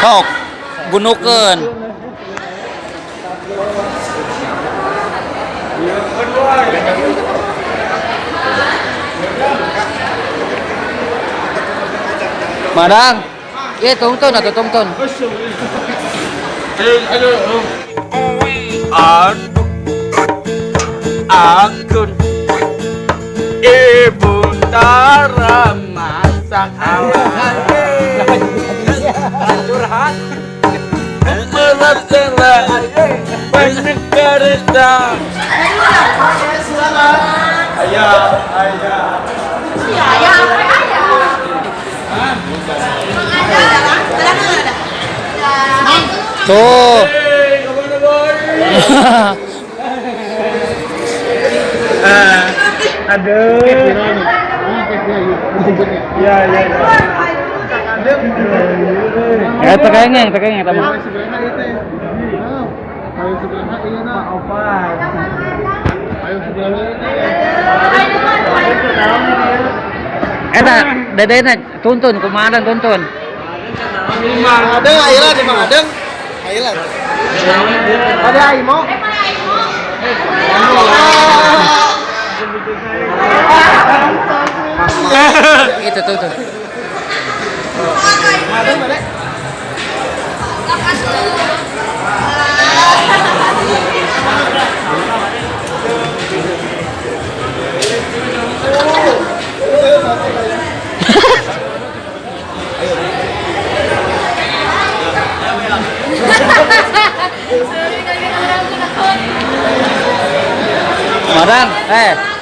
Sok gunukeun. Madang, iya tungtun atau tungtun. Akun ibu Tara masak alat curhat melatela banyak cerita Tuh. Aduh. Ya. Tekengeng teman. Eta dedena tuntun kumaha tuntun. Ada ayeuna di Mang Adeng. Ayeuna. Ada Aimo. Itu tuntun.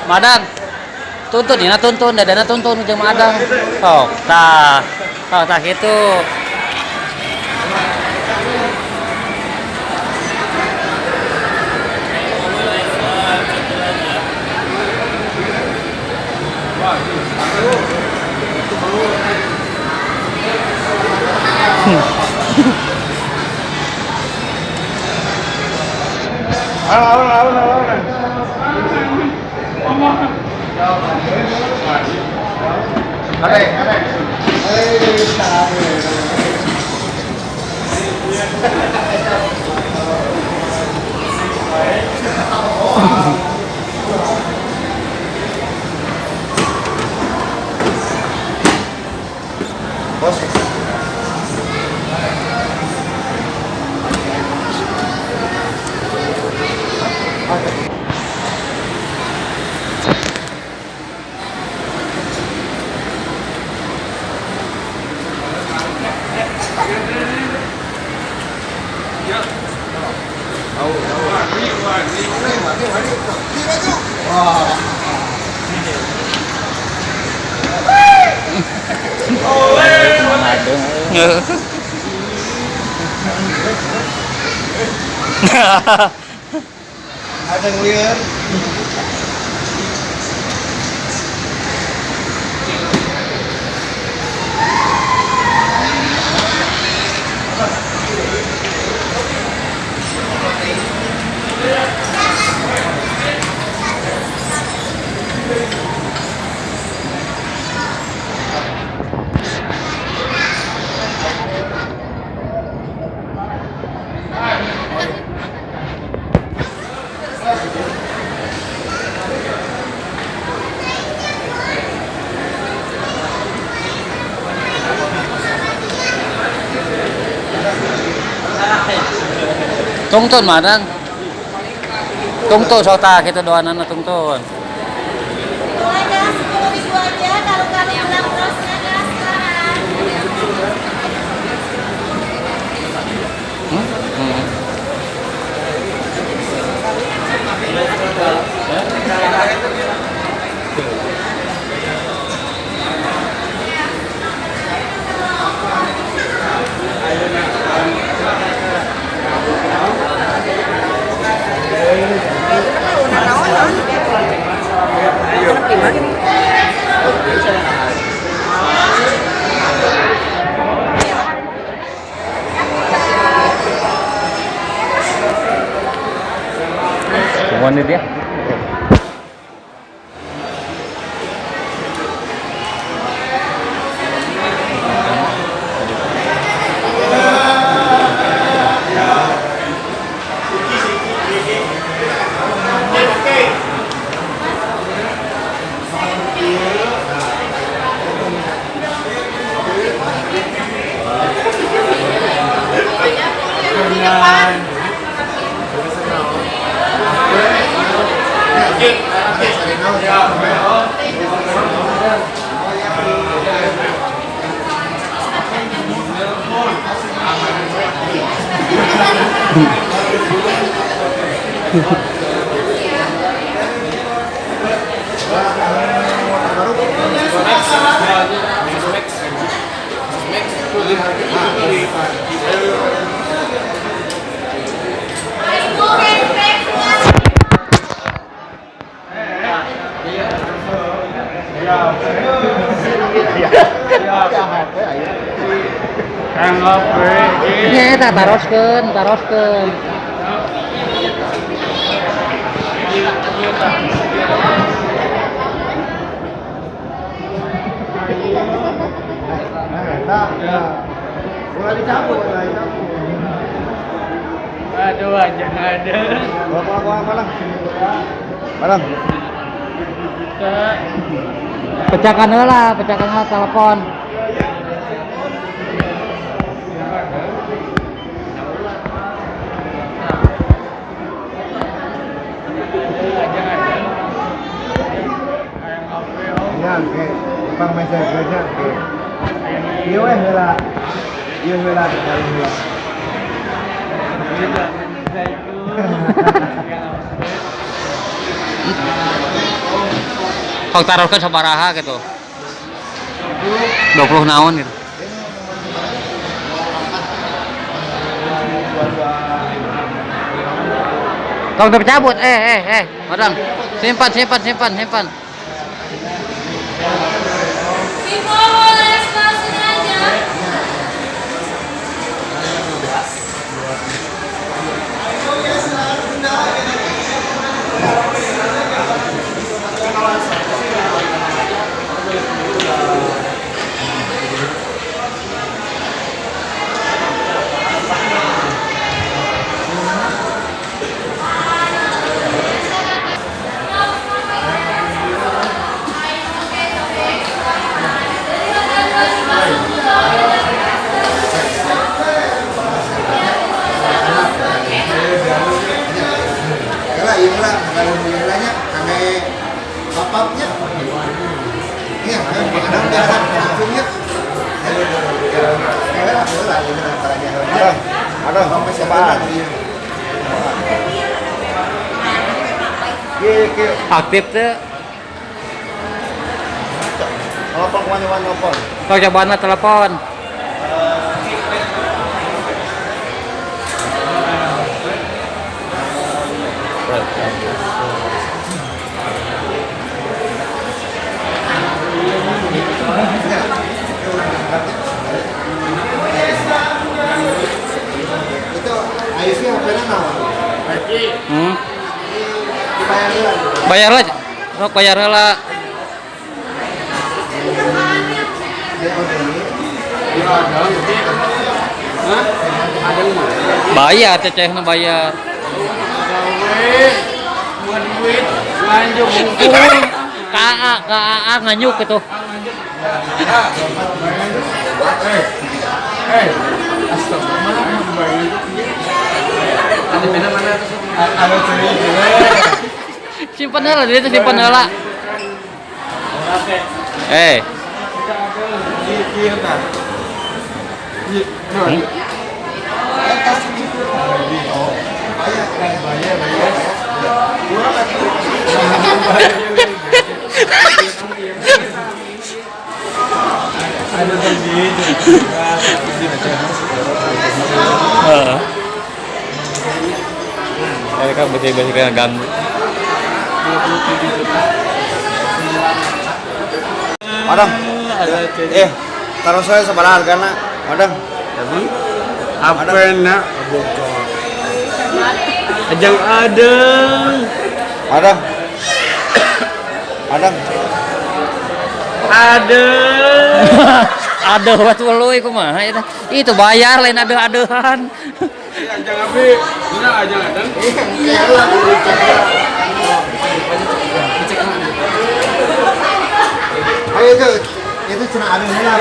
Madang, tuntun, dina tuntun, dadana tuntun jeung Madang. Sok, tah kitu. Ada ngeliat. Tungtun madang. Tungtun sota kita doanan tungtun. Boleh gas 10.000 aja kalau kalian bilang terusnya gas sekarang. Semuanya dia. Ya, taroskeun. Mulai dicabut. Aduh, jangan ada. Malam. Pecahkan heula telepon. Ya, oke. Pang mesa kerja, oke. Iya weh heula. Iya heula dari heula. Kau taruhkan sabaraha gitu. 20 naon gitu. Kau udah cabut, madang. Simpan. Ibu boleh langsung aja. Kalau Imran, kalau Imrannya ame bapaknya. Iya, kadang dia langsungnya. Ada sampai sekarang. Aktif tuh. Telepon kemana telepon? Kau coba telepon. Itu IC HP-nya nawa. Dibayar dulu. Bayar lah. Sok bayar lah. Bayar cecehna bayar. Buat duit, lanjut bungkul. KA nganyuk itu. Ada cerita. Simpan heula dia teh simpan heula. Iya tah. Ada tadi. Heeh. Mereka bersih-bersih kena ganggu. Madang. Taruh saya seberapa hargana? Madang. Apa nak? Ajang ada. Madang. Madang. Ada. Aduh batu leuy kumaha eta. Itu bayar lain adeuh-adeuhan. Ajang abi. Ini ajang ada. Ayo itu cina ada heula.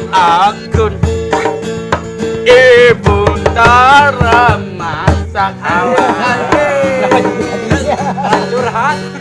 Akun ibu Tara masak ala curhat